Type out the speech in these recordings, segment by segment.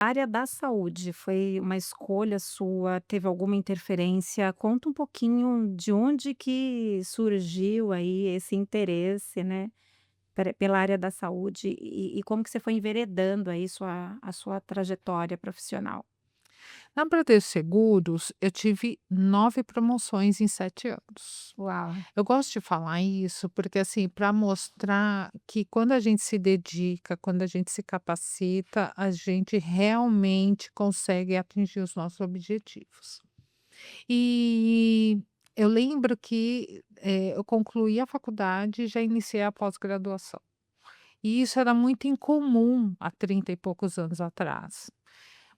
A área da saúde foi uma escolha sua? Teve alguma interferência? Conta um pouquinho de onde que surgiu aí esse interesse, né, pela área da saúde e como que você foi enveredando aí a sua trajetória profissional. Na Bradesco Seguros, eu tive 9 promoções em 7 anos. Uau! Eu gosto de falar isso porque, assim, para mostrar que quando a gente se dedica, quando a gente se capacita, a gente realmente consegue atingir os nossos objetivos. E eu lembro que, eu concluí a faculdade e já iniciei a pós-graduação. E isso era muito incomum há 30 e poucos anos atrás,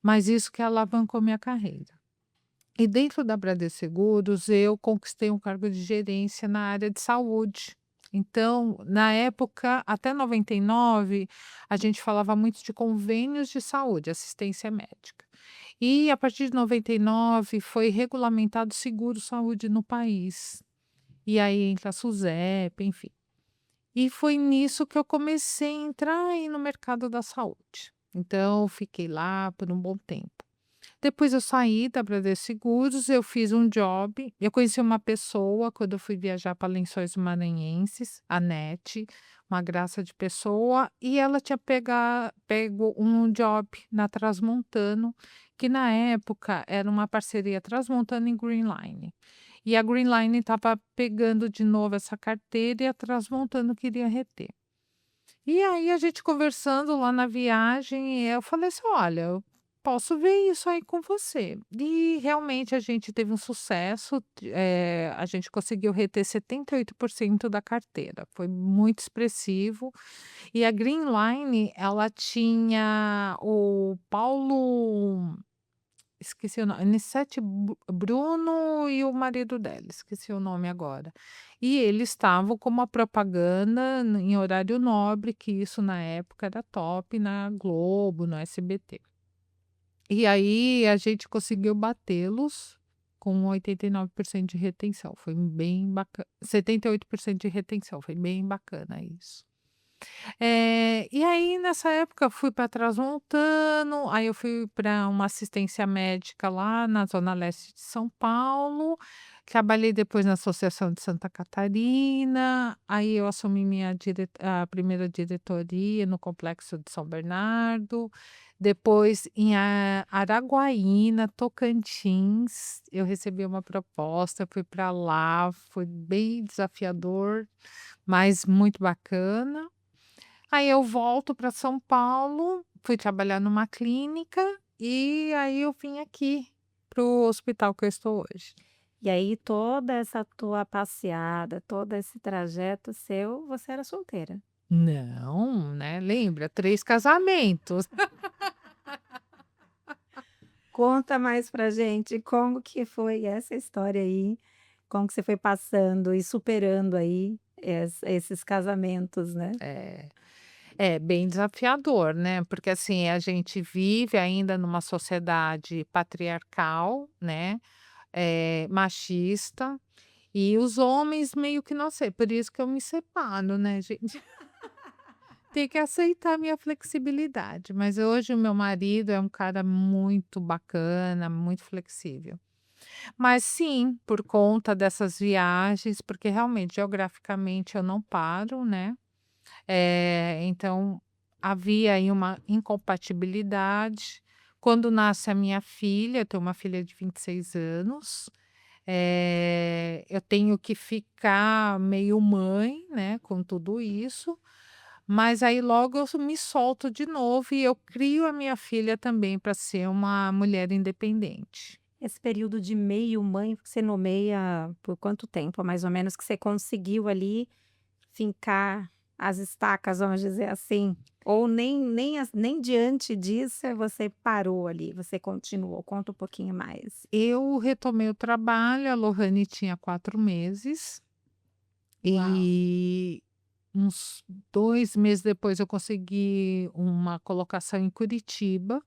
mas isso que alavancou minha carreira. E dentro da Bradesco Seguros, eu conquistei um cargo de gerência na área de saúde. Então, na época, até 99, a gente falava muito de convênios de saúde, assistência médica. E a partir de 99 foi regulamentado seguro-saúde no país. E aí entra a SUSEP, enfim. E foi nisso que eu comecei a entrar aí no mercado da saúde. Então, fiquei lá por um bom tempo. Depois eu saí da Bradesco Seguros, eu fiz um job, eu conheci uma pessoa quando eu fui viajar para Lençóis Maranhenses, a Nete, uma graça de pessoa, e ela tinha pego um job na Transmontano, que na época era uma parceria Transmontano e Greenline. E a Greenline estava pegando de novo essa carteira e a Transmontano queria reter. E aí a gente conversando lá na viagem, eu falei assim: "Olha, eu posso ver isso aí com você". E realmente a gente teve um sucesso, a gente conseguiu reter 78% da carteira, foi muito expressivo. E a Greenline, ela tinha o Paulo, esqueci o nome, Anicete Bruno e o marido dela, esqueci o nome agora. E eles estavam com uma propaganda em horário nobre, que isso na época era top na Globo, no SBT. E aí a gente conseguiu batê-los com 89% de retenção, foi bem bacana, 78% de retenção, foi bem bacana isso. E aí nessa época eu fui para Transmontano, aí eu fui para uma assistência médica lá na zona leste de São Paulo, trabalhei depois na Associação de Santa Catarina, aí eu assumi a primeira diretoria no Complexo de São Bernardo, depois em Araguaína, Tocantins, eu recebi uma proposta, fui para lá, foi bem desafiador, mas muito bacana. Aí eu volto para São Paulo, fui trabalhar numa clínica, e aí eu vim aqui para o hospital que eu estou hoje. E aí toda essa tua passeada, todo esse trajeto seu, você era solteira? Não, né, lembra, 3 casamentos. Conta mais pra gente como que foi essa história aí, como que você foi passando e superando aí esses casamentos, né. É, é bem desafiador, né, porque, assim, a gente vive ainda numa sociedade patriarcal, né, machista, e os homens meio que não sei, por isso que eu me separo, né, gente. Tem que aceitar a minha flexibilidade, mas hoje o meu marido é um cara muito bacana, muito flexível. Mas sim, por conta dessas viagens, porque realmente geograficamente eu não paro, né, então havia aí uma incompatibilidade. Quando nasce a minha filha, eu tenho uma filha de 26 anos, eu tenho que ficar meio mãe, né, com tudo isso, mas aí logo eu me solto de novo e eu crio a minha filha também para ser uma mulher independente. Esse período de meio mãe, você nomeia por quanto tempo, mais ou menos, que você conseguiu ali fincar as estacas, vamos dizer assim? Ou nem diante disso você parou ali, você continuou? Conta um pouquinho mais. Eu retomei o trabalho, a Lohane tinha 4 meses, Uau! e uns 2 meses depois eu consegui uma colocação em Curitiba.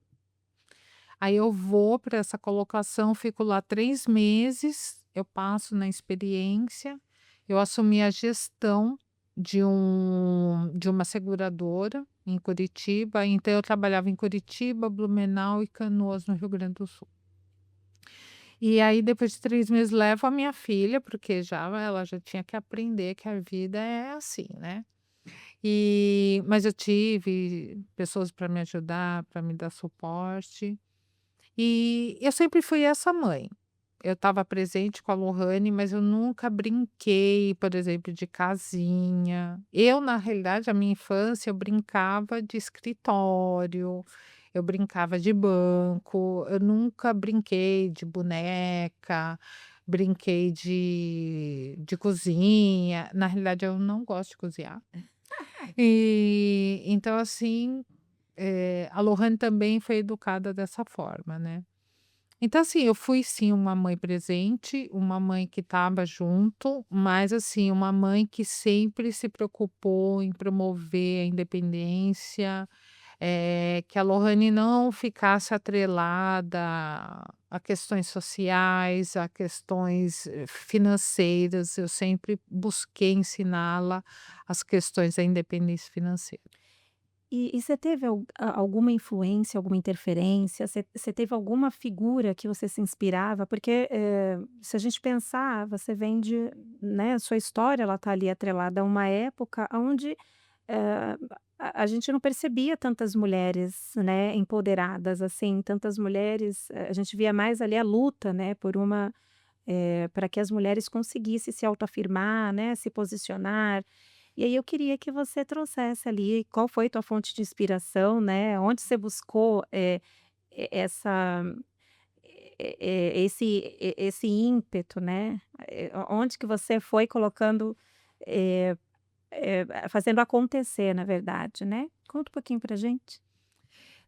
Aí eu vou para essa colocação, fico lá 3 meses, eu passo na experiência, eu assumi a gestão de uma seguradora. em Curitiba, então eu trabalhava em Curitiba, Blumenau e Canoas, no Rio Grande do Sul. E aí depois de 3 meses levo a minha filha, porque ela já tinha que aprender que a vida é assim, né. Mas eu tive pessoas para me ajudar, para me dar suporte, e eu sempre fui essa mãe. Eu estava presente com a Lohane, mas eu nunca brinquei, por exemplo, de casinha. Na realidade, a minha infância, eu brincava de escritório, eu brincava de banco, eu nunca brinquei de boneca, brinquei de cozinha. Na realidade, eu não gosto de cozinhar. Então, assim, a Lohane também foi educada dessa forma, né. Então, assim, eu fui sim uma mãe presente, uma mãe que estava junto, mas assim, uma mãe que sempre se preocupou em promover a independência, que a Lohane não ficasse atrelada a questões sociais, a questões, financeiras. Eu sempre busquei ensiná-la as questões da independência financeira. E você teve alguma influência, alguma interferência? Você teve alguma figura que você se inspirava? Porque, se a gente pensar, você vem de, né, sua história ela está ali atrelada a uma época onde, eh, a gente não percebia tantas mulheres, né, empoderadas, assim, tantas mulheres, a gente via mais ali a luta, né, por uma, para que as mulheres conseguissem se autoafirmar, né, se posicionar. E aí eu queria que você trouxesse ali qual foi tua fonte de inspiração, né, onde você buscou, essa esse ímpeto, né, onde que você foi colocando, fazendo acontecer, na verdade, né. Conta um pouquinho pra gente.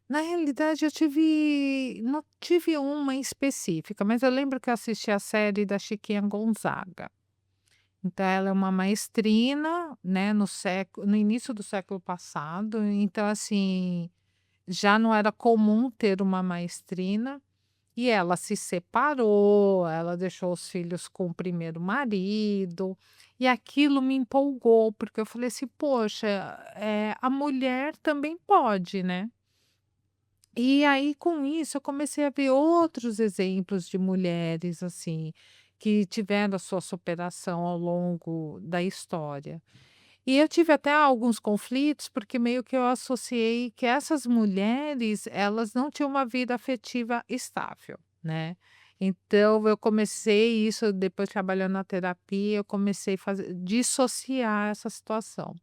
Na realidade, não tive uma específica, mas eu lembro que eu assisti a série da Chiquinha Gonzaga. Então ela é uma maestrina, né, no início do século passado, então assim, já não era comum ter uma maestrina, e ela se separou, ela deixou os filhos com o primeiro marido, e aquilo me empolgou, porque eu falei assim: "Poxa, a mulher também pode, né". E aí, com isso, eu comecei a ver outros exemplos de mulheres, assim, que tiveram a sua superação ao longo da história. E eu tive até alguns conflitos, porque meio que eu associei que essas mulheres, elas não tinham uma vida afetiva estável, né. Então eu comecei isso depois trabalhando na terapia, eu comecei a fazer dissociar essa situação.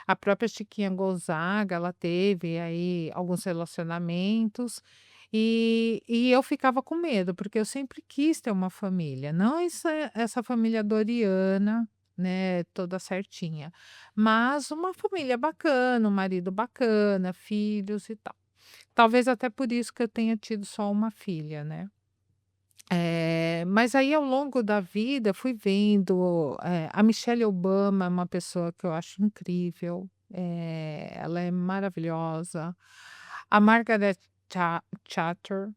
A própria Chiquinha Gonzaga, ela teve aí alguns relacionamentos, e eu ficava com medo, porque eu sempre quis ter uma família, não essa família Doriana, né, toda certinha, mas uma família bacana, um marido bacana, filhos e tal. Talvez até por isso que eu tenha tido só uma filha, né. Mas aí ao longo da vida fui vendo, a Michelle Obama é uma pessoa que eu acho incrível, ela é maravilhosa. A Margaret Thatcher,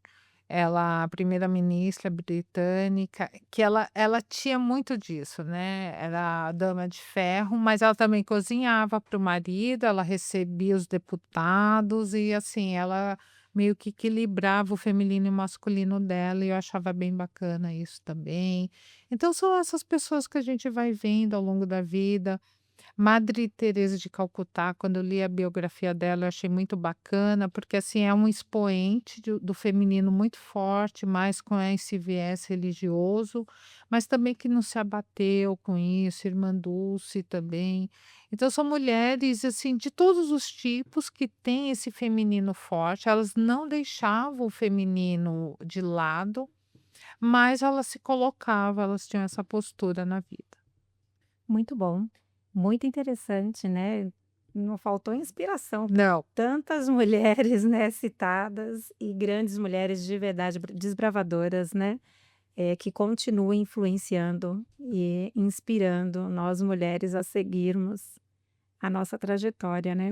ela a primeira-ministra britânica, que ela tinha muito disso, né, era a dama de ferro, mas ela também cozinhava para o marido, ela recebia os deputados e, assim, ela meio que equilibrava o feminino e o masculino dela, e eu achava bem bacana isso também. Então são essas pessoas que a gente vai vendo ao longo da vida. Madre Teresa de Calcutá, quando eu li a biografia dela, eu achei muito bacana, porque, assim, é um expoente do feminino muito forte, mais com esse viés religioso, mas também que não se abateu com isso, Irmã Dulce também. Então são mulheres, assim, de todos os tipos que têm esse feminino forte, elas não deixavam o feminino de lado, mas elas se colocavam, elas tinham essa postura na vida. Muito bom, muito interessante, né. Não faltou inspiração, Não. tantas mulheres, né, citadas e grandes mulheres de verdade, desbravadoras, né, que continuam influenciando e inspirando nós mulheres a seguirmos a nossa trajetória, né.